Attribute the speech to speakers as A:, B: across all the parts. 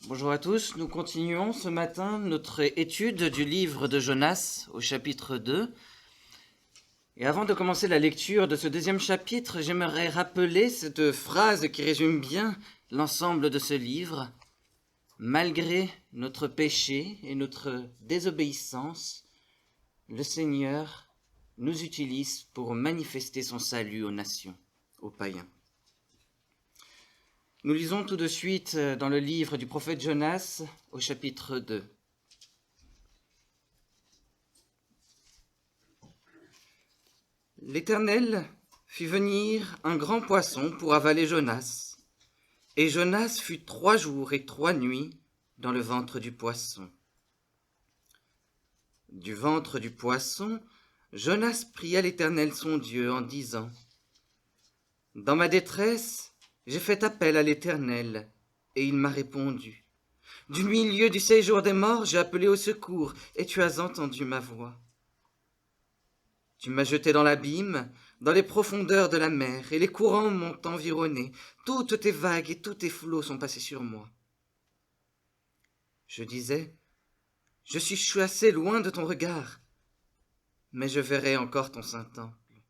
A: Bonjour à tous, nous continuons ce matin notre étude du livre de Jonas au chapitre 2. Et avant de commencer la lecture de ce deuxième chapitre, j'aimerais rappeler cette phrase qui résume bien l'ensemble de ce livre. Malgré notre péché et notre désobéissance, le Seigneur nous utilise pour manifester son salut aux nations, aux païens. Nous lisons tout de suite dans le livre du prophète Jonas au chapitre 2. L'Éternel fit venir un grand poisson pour avaler Jonas, et Jonas fut 3 jours et 3 nuits dans le ventre du poisson. Du ventre du poisson, Jonas pria l'Éternel son Dieu en disant : « Dans ma détresse, j'ai fait appel à l'Éternel, et il m'a répondu. Du milieu du séjour des morts, j'ai appelé au secours, et tu as entendu ma voix. Tu m'as jeté dans l'abîme, dans les profondeurs de la mer, et les courants m'ont environné. Toutes tes vagues et tous tes flots sont passés sur moi. Je disais, je suis chassé loin de ton regard, mais je verrai encore ton saint temple.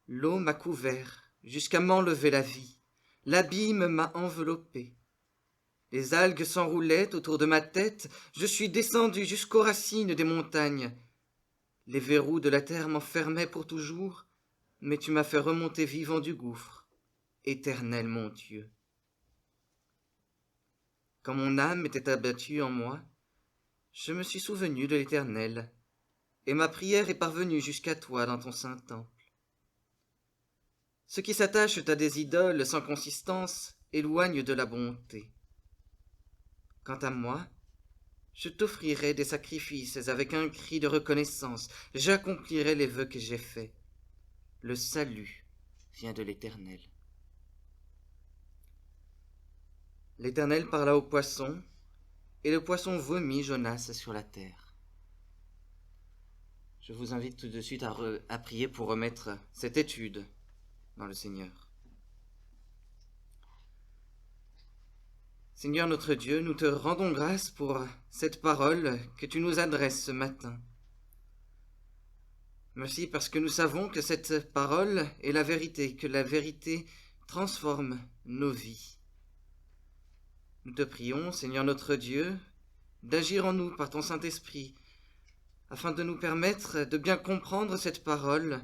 A: L'eau m'a couvert jusqu'à m'enlever la vie. L'abîme m'a enveloppé. Les algues s'enroulaient autour de ma tête. Je suis descendu jusqu'aux racines des montagnes. Les verrous de la terre m'enfermaient pour toujours, mais tu m'as fait remonter vivant du gouffre, Éternel mon Dieu. Quand mon âme était abattue en moi, je me suis souvenu de l'Éternel, et ma prière est parvenue jusqu'à toi dans ton saint temple. Ceux qui s'attachent à des idoles sans consistance éloignent de la bonté. Quant à moi, je t'offrirai des sacrifices avec un cri de reconnaissance. J'accomplirai les vœux que j'ai faits. Le salut vient de l'Éternel. L'Éternel parla au poisson, et le poisson vomit Jonas sur la terre. Je vous invite tout de suite à prier pour remettre cette étude dans le Seigneur. Seigneur notre Dieu, nous te rendons grâce pour cette parole que tu nous adresses ce matin. Merci parce que nous savons que cette parole est la vérité, que la vérité transforme nos vies. Nous te prions, Seigneur notre Dieu, d'agir en nous par ton Saint-Esprit, afin de nous permettre de bien comprendre cette parole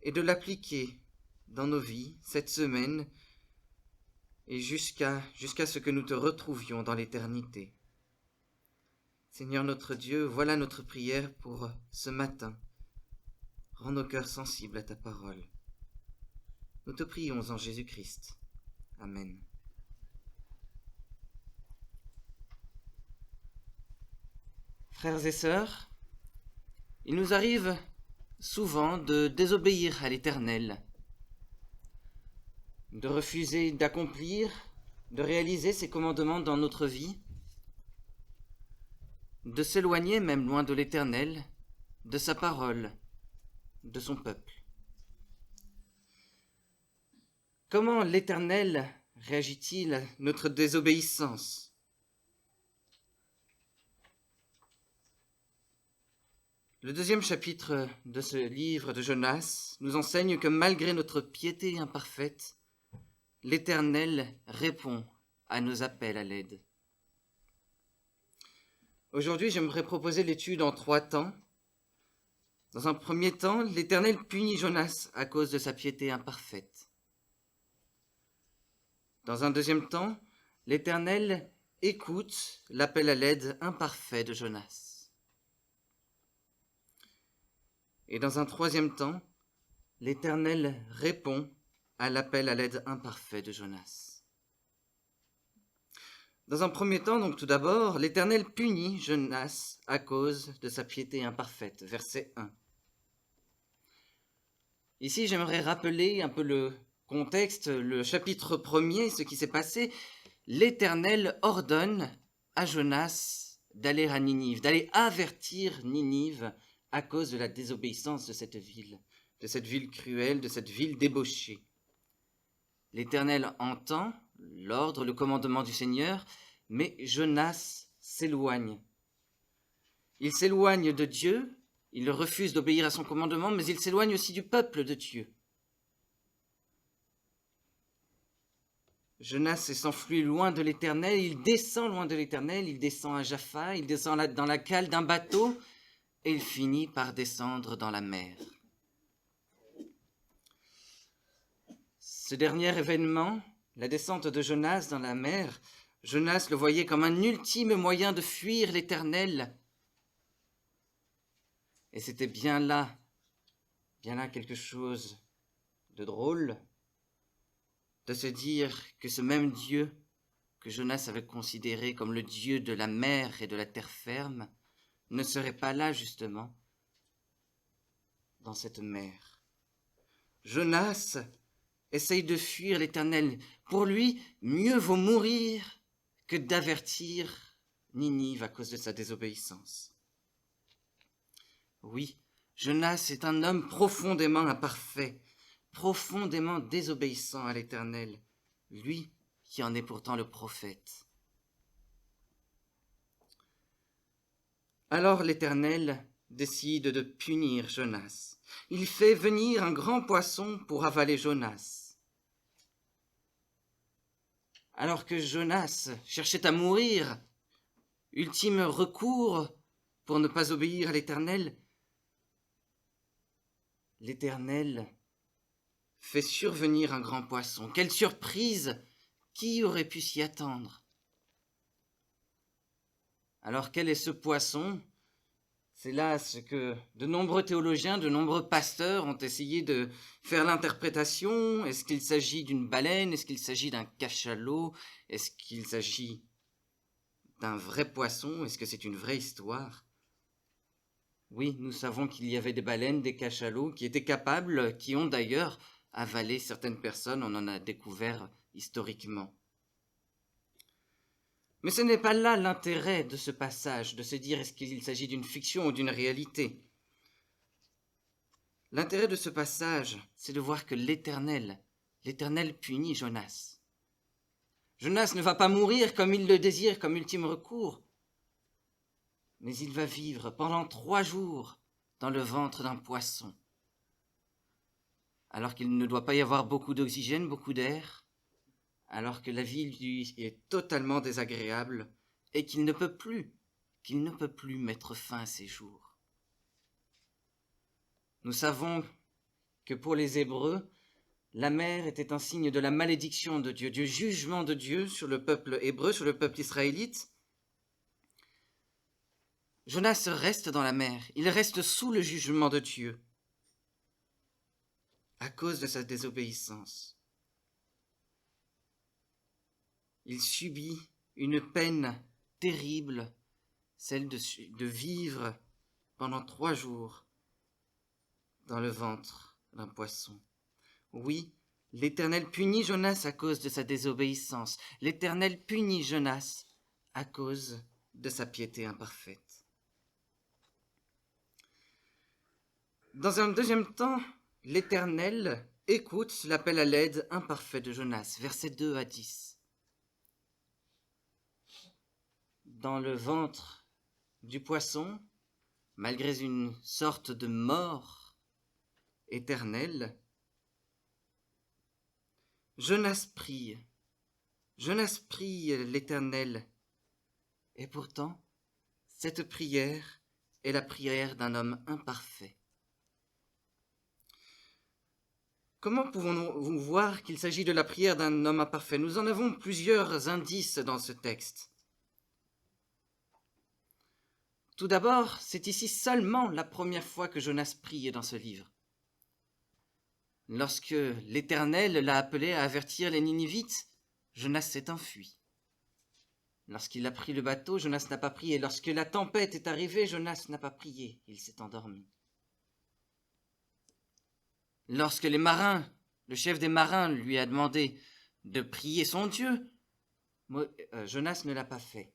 A: et de l'appliquer dans nos vies cette semaine et jusqu'à ce que nous te retrouvions dans l'éternité. Seigneur notre Dieu, voilà notre prière pour ce matin. Rends nos cœurs sensibles à ta parole. Nous te prions en Jésus-Christ. Amen. Frères et sœurs, il nous arrive souvent de désobéir à l'Éternel, de refuser d'accomplir, de réaliser ses commandements dans notre vie, de s'éloigner même loin de l'Éternel, de sa parole, de son peuple. Comment l'Éternel réagit-il à notre désobéissance ? Le deuxième chapitre de ce livre de Jonas nous enseigne que malgré notre piété imparfaite, l'Éternel répond à nos appels à l'aide. Aujourd'hui, j'aimerais proposer l'étude en 3 temps. Dans un premier temps, l'Éternel punit Jonas à cause de sa piété imparfaite. Dans un deuxième temps, l'Éternel écoute l'appel à l'aide imparfait de Jonas. Et dans un troisième temps, l'Éternel répond à l'appel à l'aide imparfait de Jonas. Dans un premier temps, donc tout d'abord, l'Éternel punit Jonas à cause de sa piété imparfaite. Verset 1. Ici, j'aimerais rappeler un peu le contexte, le chapitre 1er, ce qui s'est passé. L'Éternel ordonne à Jonas d'aller à Ninive, d'aller avertir Ninive à cause de la désobéissance de cette ville cruelle, de cette ville débauchée. L'Éternel entend l'ordre, le commandement du Seigneur, mais Jonas s'éloigne. Il s'éloigne de Dieu, il refuse d'obéir à son commandement, mais il s'éloigne aussi du peuple de Dieu. Jonas s'enfuit loin de l'Éternel, il descend loin de l'Éternel, il descend à Jaffa, il descend dans la cale d'un bateau, et il finit par descendre dans la mer. Ce dernier événement, la descente de Jonas dans la mer, Jonas le voyait comme un ultime moyen de fuir l'Éternel. Et c'était bien là quelque chose de drôle, de se dire que ce même Dieu que Jonas avait considéré comme le Dieu de la mer et de la terre ferme ne serait pas là justement dans cette mer. Jonas essaye de fuir l'Éternel. Pour lui, mieux vaut mourir que d'avertir Ninive à cause de sa désobéissance. Oui, Jonas est un homme profondément imparfait, profondément désobéissant à l'Éternel, lui qui en est pourtant le prophète. Alors l'Éternel décide de punir Jonas. Il fait venir un grand poisson pour avaler Jonas. Alors que Jonas cherchait à mourir, ultime recours pour ne pas obéir à l'Éternel, l'Éternel fait survenir un grand poisson. Quelle surprise! Qui aurait pu s'y attendre? Alors quel est ce poisson? C'est là ce que de nombreux théologiens, de nombreux pasteurs ont essayé de faire l'interprétation. Est-ce qu'il s'agit d'une baleine? Est-ce qu'il s'agit d'un cachalot? Est-ce qu'il s'agit d'un vrai poisson? Est-ce que c'est une vraie histoire? Oui, nous savons qu'il y avait des baleines, des cachalots qui étaient capables, qui ont d'ailleurs avalé certaines personnes. On en a découvert historiquement. Mais ce n'est pas là l'intérêt de ce passage, de se dire est-ce qu'il s'agit d'une fiction ou d'une réalité. L'intérêt de ce passage, c'est de voir que l'Éternel punit Jonas. Jonas ne va pas mourir comme il le désire, comme ultime recours, mais il va vivre pendant 3 jours dans le ventre d'un poisson. Alors qu'il ne doit pas y avoir beaucoup d'oxygène, beaucoup d'air, alors que la vie lui est totalement désagréable et qu'il ne peut plus mettre fin à ses jours. Nous savons que pour les Hébreux, la mer était un signe de la malédiction de Dieu, du jugement de Dieu sur le peuple hébreu, sur le peuple israélite. Jonas reste dans la mer, il reste sous le jugement de Dieu à cause de sa désobéissance. Il subit une peine terrible, celle de vivre pendant 3 jours dans le ventre d'un poisson. Oui, l'Éternel punit Jonas à cause de sa désobéissance. L'Éternel punit Jonas à cause de sa piété imparfaite. Dans un deuxième temps, l'Éternel écoute l'appel à l'aide imparfait de Jonas, versets 2 à 10. Dans le ventre du poisson, malgré une sorte de mort éternelle, Jonas prie l'Éternel, et pourtant, cette prière est la prière d'un homme imparfait. Comment pouvons-nous voir qu'il s'agit de la prière d'un homme imparfait? Nous en avons plusieurs indices dans ce texte. Tout d'abord, c'est ici seulement la première fois que Jonas prie dans ce livre. Lorsque l'Éternel l'a appelé à avertir les Ninivites, Jonas s'est enfui. Lorsqu'il a pris le bateau, Jonas n'a pas prié. Lorsque la tempête est arrivée, Jonas n'a pas prié, il s'est endormi. Lorsque le chef des marins lui a demandé de prier son Dieu, Jonas ne l'a pas fait.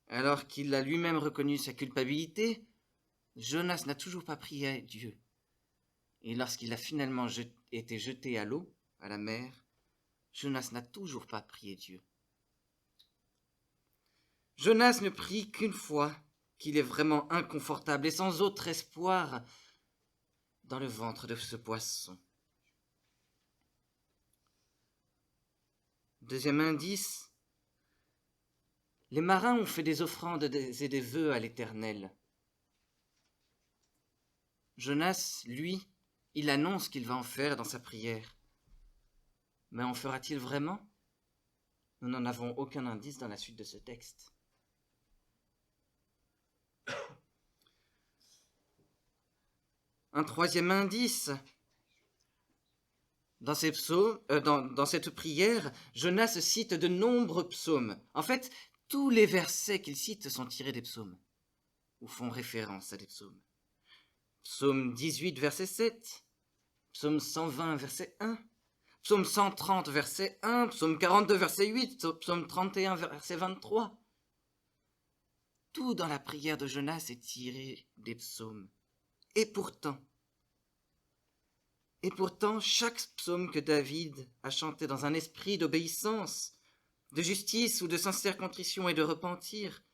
A: Alors qu'il a lui-même reconnu sa culpabilité, Jonas n'a toujours pas prié à Dieu. Et lorsqu'il a finalement été jeté à l'eau, à la mer, Jonas n'a toujours pas prié Dieu. Jonas ne prie qu'une fois qu'il est vraiment inconfortable et sans autre espoir dans le ventre de ce poisson. Deuxième indice, les marins ont fait des offrandes et des vœux à l'Éternel. Jonas, lui, il annonce qu'il va en faire dans sa prière. Mais en fera-t-il vraiment ? Nous n'en avons aucun indice dans la suite de ce texte. Un troisième indice. Dans cette prière, Jonas cite de nombreux psaumes. En fait, tous les versets qu'il cite sont tirés des psaumes, ou font référence à des psaumes. Psaume 18, verset 7, psaume 120, verset 1, psaume 130, verset 1, psaume 42, verset 8, psaume 31, verset 23. Tout dans la prière de Jonas est tiré des psaumes. Et pourtant, chaque psaume que David a chanté dans un esprit d'obéissance, de justice ou de sincère contrition et de repentir,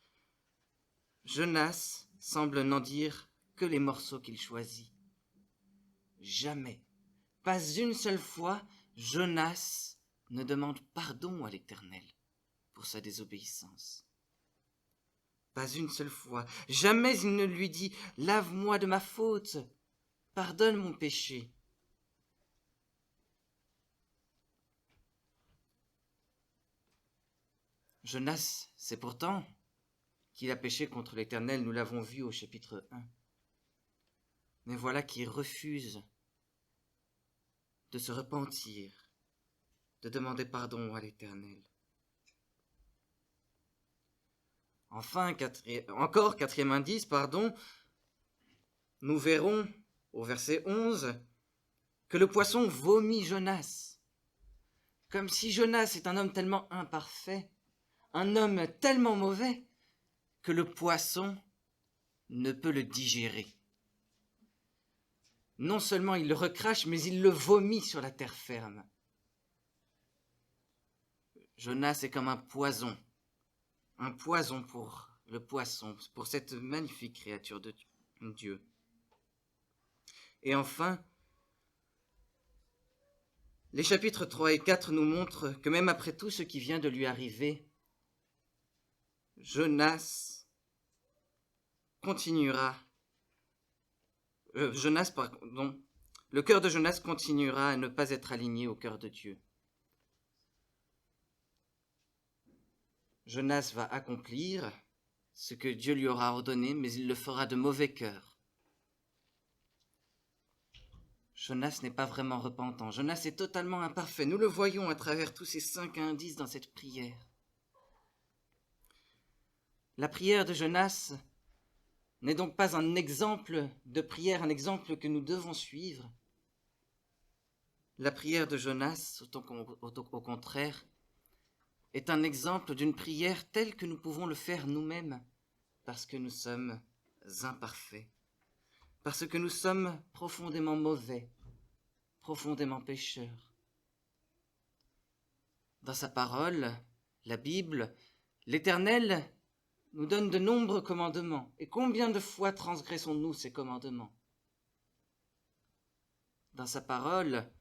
A: Jonas semble n'en dire que les morceaux qu'il choisit. Jamais, pas une seule fois, Jonas ne demande pardon à l'Éternel pour sa désobéissance. Pas une seule fois, jamais il ne lui dit « Lave-moi de ma faute, pardonne mon péché ». Jonas sait pourtant qu'il a péché contre l'Éternel, nous l'avons vu au chapitre 1. Mais voilà qu'il refuse de se repentir, de demander pardon à l'Éternel. Enfin, quatrième indice, nous verrons au verset 11 que le poisson vomit Jonas. Comme si Jonas est un homme tellement imparfait, un homme tellement mauvais, que le poisson ne peut le digérer. Non seulement il le recrache, mais il le vomit sur la terre ferme. Jonas est comme un poison pour le poisson, pour cette magnifique créature de Dieu. Et enfin, les chapitres 3 et 4 nous montrent que même après tout ce qui vient de lui arriver, le cœur de Jonas continuera à ne pas être aligné au cœur de Dieu. Jonas va accomplir ce que Dieu lui aura ordonné, mais il le fera de mauvais cœur. Jonas n'est pas vraiment repentant. Jonas est totalement imparfait. Nous le voyons à travers tous ces 5 indices dans cette prière. La prière de Jonas n'est donc pas un exemple de prière, un exemple que nous devons suivre. La prière de Jonas, au contraire, est un exemple d'une prière telle que nous pouvons le faire nous-mêmes, parce que nous sommes imparfaits, parce que nous sommes profondément mauvais, profondément pécheurs. Dans sa parole, la Bible, l'Éternel nous donne de nombreux commandements. Et combien de fois transgressons-nous ces commandements ? Dans sa parole,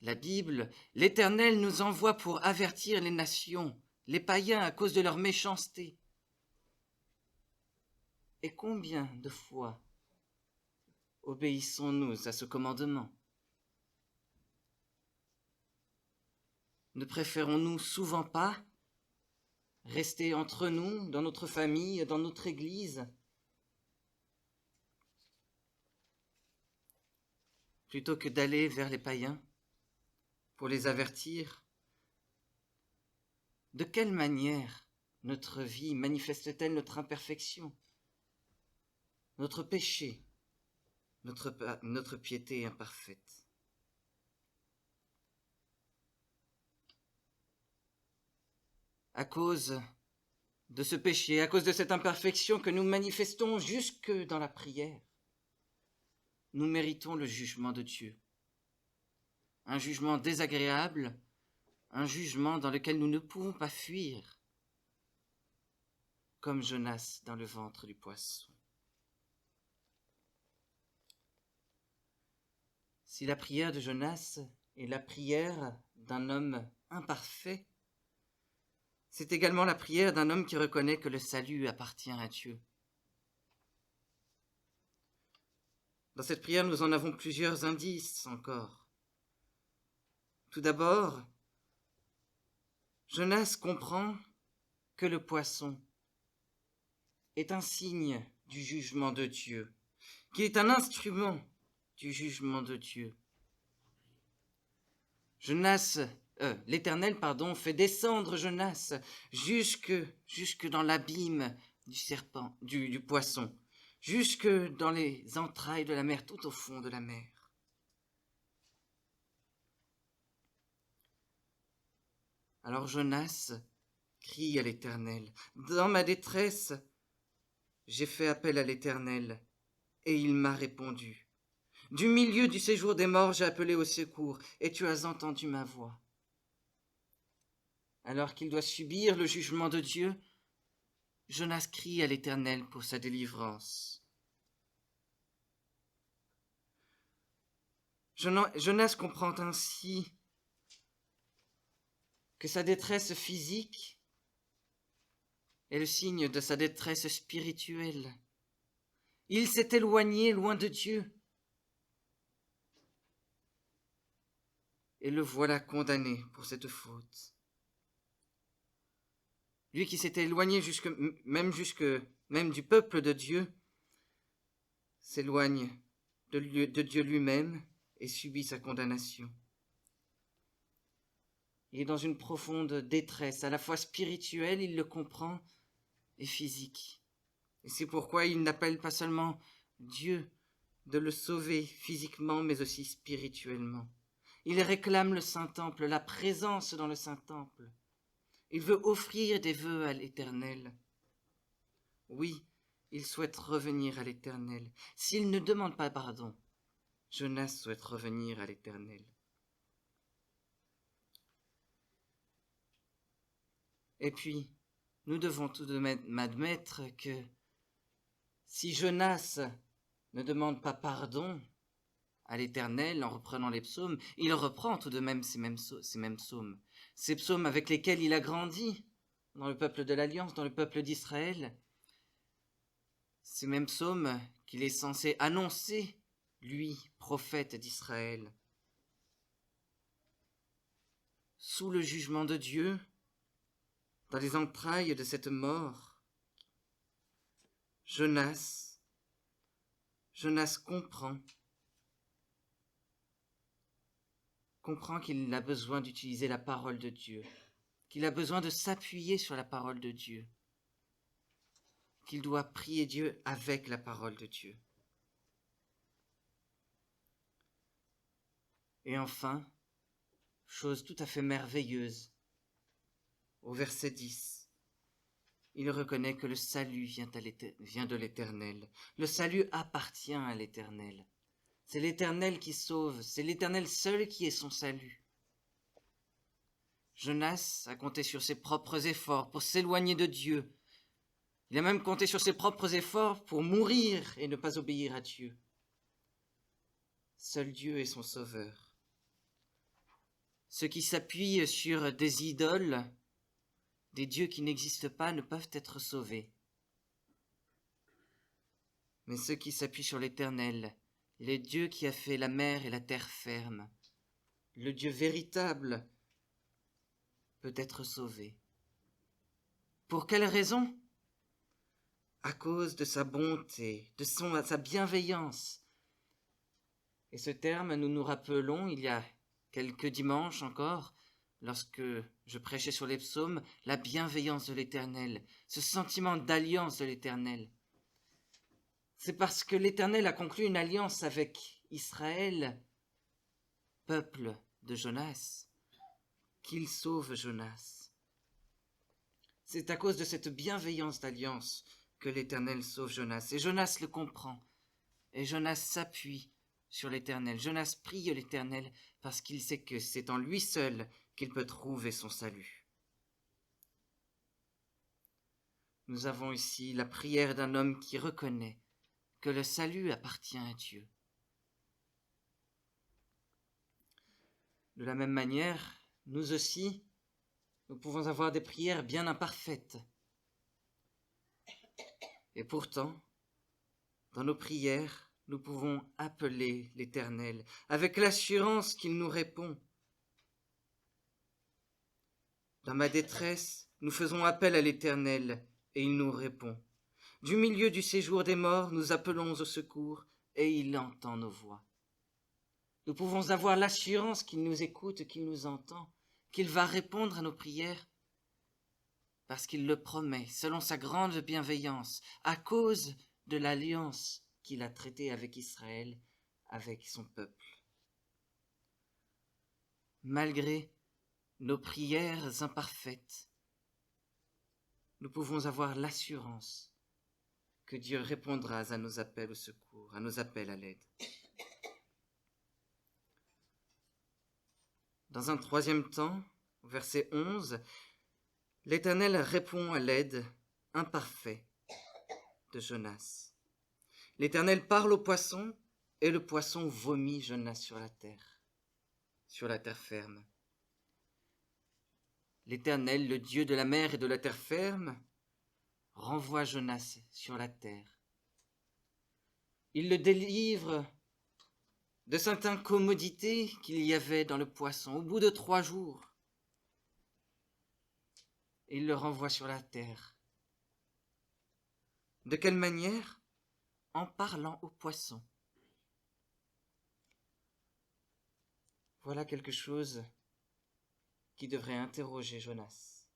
A: la Bible, l'Éternel nous envoie pour avertir les nations, les païens à cause de leur méchanceté. Et combien de fois obéissons-nous à ce commandement ? Ne préférons-nous souvent pas rester entre nous, dans notre famille, dans notre église, plutôt que d'aller vers les païens pour les avertir? De quelle manière notre vie manifeste-t-elle notre imperfection, notre péché, notre piété imparfaite? À cause de ce péché, à cause de cette imperfection que nous manifestons jusque dans la prière, nous méritons le jugement de Dieu. Un jugement désagréable, un jugement dans lequel nous ne pouvons pas fuir, comme Jonas dans le ventre du poisson. Si la prière de Jonas est la prière d'un homme imparfait, c'est également la prière d'un homme qui reconnaît que le salut appartient à Dieu. Dans cette prière, nous en avons plusieurs indices encore. Tout d'abord, Jonas comprend que le poisson est un signe du jugement de Dieu, qu'il est un instrument du jugement de Dieu. L'Éternel, fait descendre Jonas jusque dans l'abîme du serpent, du poisson, jusque dans les entrailles de la mer, tout au fond de la mer. Alors Jonas crie à l'Éternel. Dans ma détresse, j'ai fait appel à l'Éternel, et il m'a répondu. Du milieu du séjour des morts, j'ai appelé au secours, et tu as entendu ma voix. Alors qu'il doit subir le jugement de Dieu, Jonas crie à l'Éternel pour sa délivrance. Jonas comprend ainsi que sa détresse physique est le signe de sa détresse spirituelle. Il s'est éloigné loin de Dieu. Et le voilà condamné pour cette faute. Lui qui s'était éloigné même du peuple de Dieu, s'éloigne de Dieu lui-même et subit sa condamnation. Il est dans une profonde détresse, à la fois spirituelle, il le comprend, et physique. Et c'est pourquoi il n'appelle pas seulement Dieu de le sauver physiquement, mais aussi spirituellement. Il réclame le Saint-Temple, la présence dans le Saint-Temple. Il veut offrir des vœux à l'Éternel. Oui, il souhaite revenir à l'Éternel. S'il ne demande pas pardon, Jonas souhaite revenir à l'Éternel. Et puis, nous devons tout de même admettre que si Jonas ne demande pas pardon à l'Éternel en reprenant les psaumes, il reprend tout de même ces mêmes psaumes. Ces psaumes avec lesquels il a grandi dans le peuple de l'Alliance, dans le peuple d'Israël. Ces mêmes psaumes qu'il est censé annoncer, lui, prophète d'Israël. Sous le jugement de Dieu, dans les entrailles de cette mort, Jonas comprend qu'il a besoin d'utiliser la parole de Dieu, qu'il a besoin de s'appuyer sur la parole de Dieu, qu'il doit prier Dieu avec la parole de Dieu. Et enfin, chose tout à fait merveilleuse, au verset 10, il reconnaît que le salut vient de l'Éternel. Le salut appartient à l'Éternel. C'est l'Éternel qui sauve, c'est l'Éternel seul qui est son salut. Jonas a compté sur ses propres efforts pour s'éloigner de Dieu. Il a même compté sur ses propres efforts pour mourir et ne pas obéir à Dieu. Seul Dieu est son sauveur. Ceux qui s'appuient sur des idoles, des dieux qui n'existent pas, ne peuvent être sauvés. Mais ceux qui s'appuient sur l'Éternel, le Dieu qui a fait la mer et la terre ferme, le Dieu véritable, peut être sauvé. Pour quelle raison ? À cause de sa bonté, de sa bienveillance. Et ce terme, nous nous rappelons, il y a quelques dimanches encore, lorsque je prêchais sur les psaumes, la bienveillance de l'Éternel, ce sentiment d'alliance de l'Éternel. C'est parce que l'Éternel a conclu une alliance avec Israël, peuple de Jonas, qu'il sauve Jonas. C'est à cause de cette bienveillance d'alliance que l'Éternel sauve Jonas. Et Jonas le comprend. Et Jonas s'appuie sur l'Éternel. Jonas prie l'Éternel parce qu'il sait que c'est en lui seul qu'il peut trouver son salut. Nous avons ici la prière d'un homme qui reconnaît que le salut appartient à Dieu. De la même manière, nous aussi, nous pouvons avoir des prières bien imparfaites. Et pourtant, dans nos prières, nous pouvons appeler l'Éternel avec l'assurance qu'il nous répond. Dans ma détresse, nous faisons appel à l'Éternel et il nous répond. Du milieu du séjour des morts, nous appelons au secours et il entend nos voix. Nous pouvons avoir l'assurance qu'il nous écoute, qu'il nous entend, qu'il va répondre à nos prières parce qu'il le promet selon sa grande bienveillance à cause de l'alliance qu'il a traitée avec Israël, avec son peuple. Malgré nos prières imparfaites, nous pouvons avoir l'assurance que Dieu répondra à nos appels au secours, à nos appels à l'aide. Dans un troisième temps, au verset 11, l'Éternel répond à l'aide imparfaite de Jonas. L'Éternel parle au poisson et le poisson vomit Jonas sur la terre ferme. L'Éternel, le Dieu de la mer et de la terre ferme, renvoie Jonas sur la terre. Il le délivre de certaines commodités qu'il y avait dans le poisson au bout de 3 jours. Et il le renvoie sur la terre. De quelle manière ? En parlant au poisson. Voilà quelque chose qui devrait interroger Jonas.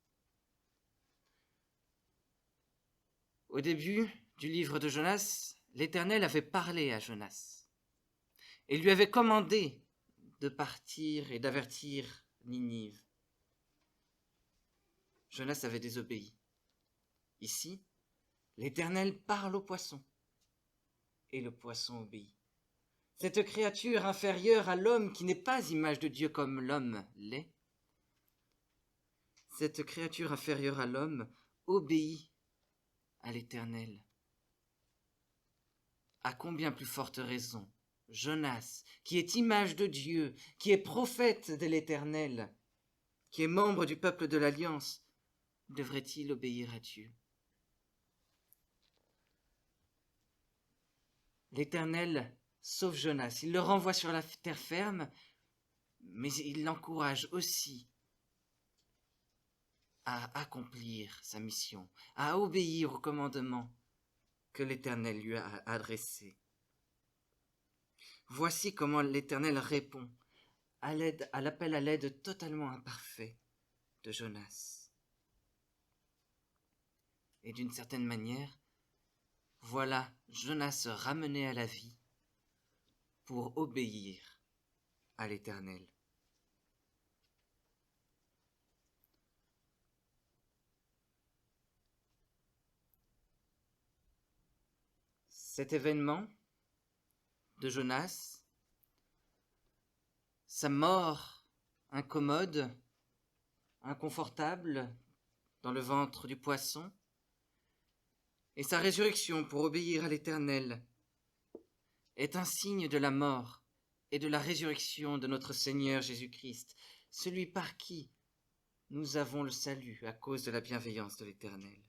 A: Au début du livre de Jonas, l'Éternel avait parlé à Jonas et lui avait commandé de partir et d'avertir Ninive. Jonas avait désobéi. Ici, l'Éternel parle au poisson et le poisson obéit. Cette créature inférieure à l'homme qui n'est pas image de Dieu comme l'homme l'est, cette créature inférieure à l'homme obéit à l'Éternel. À combien plus forte raison, Jonas, qui est image de Dieu, qui est prophète de l'Éternel, qui est membre du peuple de l'Alliance, devrait-il obéir à Dieu ? L'Éternel sauve Jonas, il le renvoie sur la terre ferme, mais il l'encourage aussi à accomplir sa mission, à obéir au commandement que l'Éternel lui a adressé. Voici comment l'Éternel répond à l'appel à l'aide totalement imparfait de Jonas. Et d'une certaine manière, voilà Jonas ramené à la vie pour obéir à l'Éternel. Cet événement de Jonas, sa mort incommode, inconfortable dans le ventre du poisson, et sa résurrection pour obéir à l'Éternel est un signe de la mort et de la résurrection de notre Seigneur Jésus-Christ, celui par qui nous avons le salut à cause de la bienveillance de l'Éternel.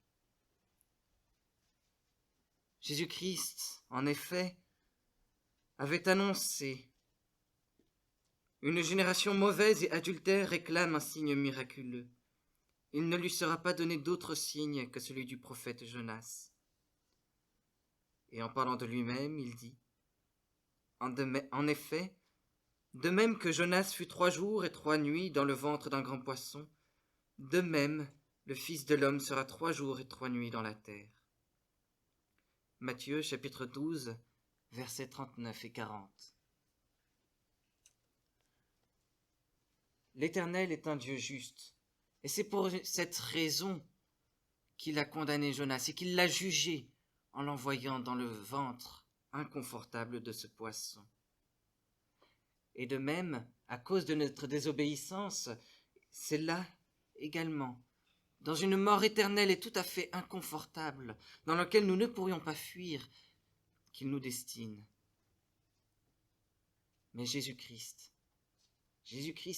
A: Jésus-Christ, en effet, avait annoncé « Une génération mauvaise et adultère réclame un signe miraculeux. Il ne lui sera pas donné d'autre signe que celui du prophète Jonas. » Et en parlant de lui-même, il dit « En effet, de même que Jonas fut 3 jours et 3 nuits dans le ventre d'un grand poisson, de même le Fils de l'homme sera 3 jours et 3 nuits dans la terre. » Matthieu chapitre 12, versets 39 et 40. L'Éternel est un Dieu juste, et c'est pour cette raison qu'il a condamné Jonas et qu'il l'a jugé en l'envoyant dans le ventre inconfortable de ce poisson. Et de même, à cause de notre désobéissance, c'est là également, dans une mort éternelle et tout à fait inconfortable, dans laquelle nous ne pourrions pas fuir, qu'il nous destine. Mais Jésus-Christ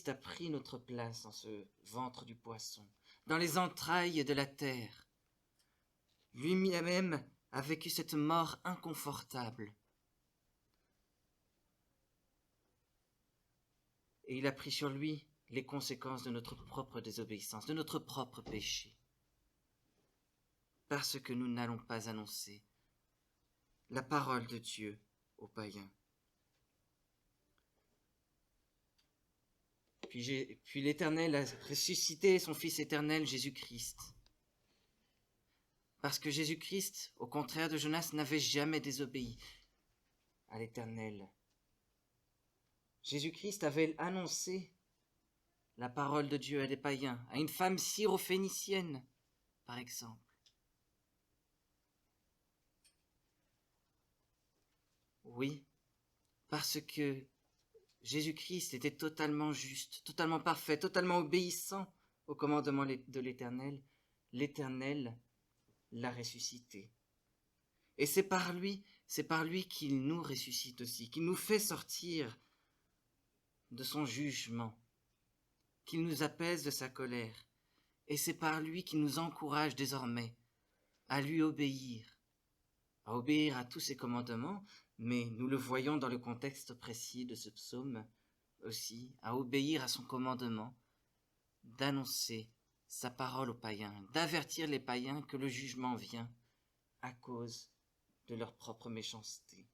A: a pris notre place dans ce ventre du poisson, dans les entrailles de la terre. Lui-même a vécu cette mort inconfortable. Et il a pris sur lui les conséquences de notre propre désobéissance, de notre propre péché. Parce que nous n'allons pas annoncer la parole de Dieu aux païens. Puis l'Éternel a ressuscité son Fils éternel, Jésus-Christ. Parce que Jésus-Christ, au contraire de Jonas, n'avait jamais désobéi à l'Éternel. Jésus-Christ avait annoncé la parole de Dieu à des païens, à une femme syrophénicienne, par exemple. Oui, parce que Jésus-Christ était totalement juste, totalement parfait, totalement obéissant au commandement de l'Éternel. L'Éternel l'a ressuscité. Et c'est par lui qu'il nous ressuscite aussi, qu'il nous fait sortir de son jugement, qu'il nous apaise de sa colère. Et c'est par lui qu'il nous encourage désormais à lui obéir, à obéir à tous ses commandements, mais nous le voyons dans le contexte précis de ce psaume aussi, à obéir à son commandement, d'annoncer sa parole aux païens, d'avertir les païens que le jugement vient à cause de leur propre méchanceté.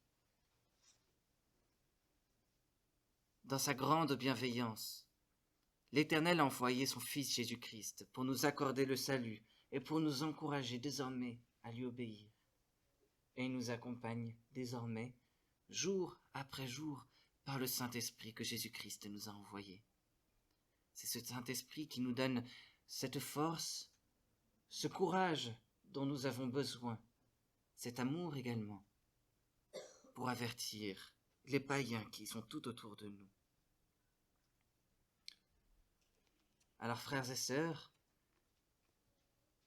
A: Dans sa grande bienveillance, l'Éternel a envoyé son Fils Jésus-Christ pour nous accorder le salut et pour nous encourager désormais à lui obéir. Et il nous accompagne désormais, jour après jour, par le Saint-Esprit que Jésus-Christ nous a envoyé. C'est ce Saint-Esprit qui nous donne cette force, ce courage dont nous avons besoin, cet amour également, pour avertir les païens qui sont tout autour de nous. Alors, frères et sœurs,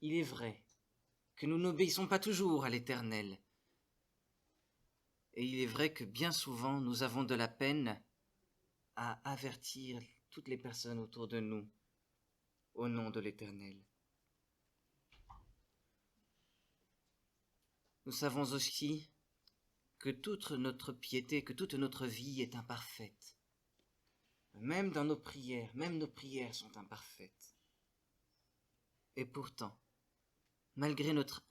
A: il est vrai que nous n'obéissons pas toujours à l'Éternel, et il est vrai que bien souvent nous avons de la peine à avertir toutes les personnes autour de nous au nom de l'Éternel. Nous savons aussi que toute notre piété, que toute notre vie est imparfaite. Même dans nos prières sont imparfaites. Et pourtant, malgré notre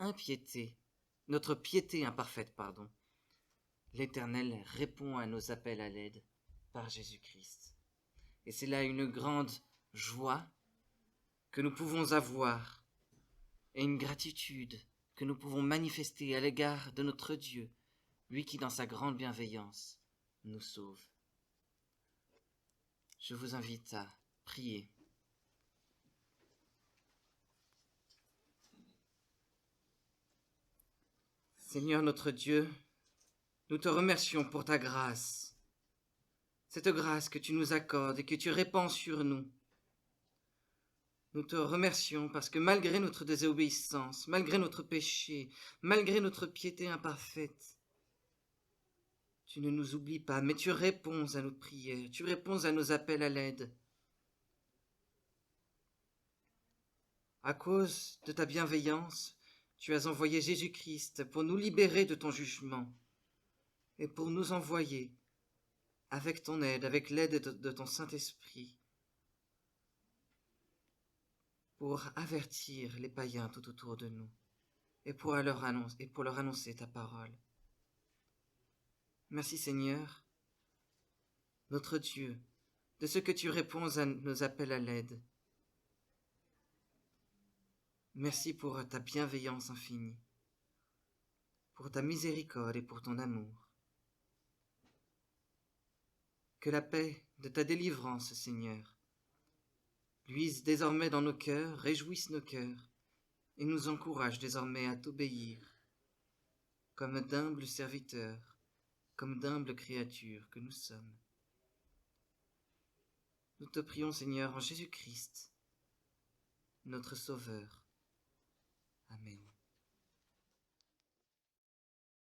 A: piété imparfaite, l'Éternel répond à nos appels à l'aide par Jésus-Christ. Et c'est là une grande joie que nous pouvons avoir et une gratitude que nous pouvons manifester à l'égard de notre Dieu, lui qui dans sa grande bienveillance nous sauve. Je vous invite à prier. Seigneur notre Dieu, nous te remercions pour ta grâce, cette grâce que tu nous accordes et que tu répands sur nous. Nous te remercions parce que malgré notre désobéissance, malgré notre péché, malgré notre piété imparfaite, tu ne nous oublies pas, mais tu réponds à nos prières, tu réponds à nos appels à l'aide. À cause de ta bienveillance, tu as envoyé Jésus-Christ pour nous libérer de ton jugement et pour nous envoyer, avec ton aide, avec l'aide de ton Saint-Esprit, pour avertir les païens tout autour de nous et pour leur annoncer ta parole. Merci Seigneur, notre Dieu, de ce que tu réponds à nos appels à l'aide. Merci pour ta bienveillance infinie, pour ta miséricorde et pour ton amour. Que la paix de ta délivrance, Seigneur, luise désormais dans nos cœurs, réjouisse nos cœurs, et nous encourage désormais à t'obéir, comme d'humbles serviteurs, comme d'humbles créatures que nous sommes. Nous te prions, Seigneur, en Jésus-Christ, notre Sauveur.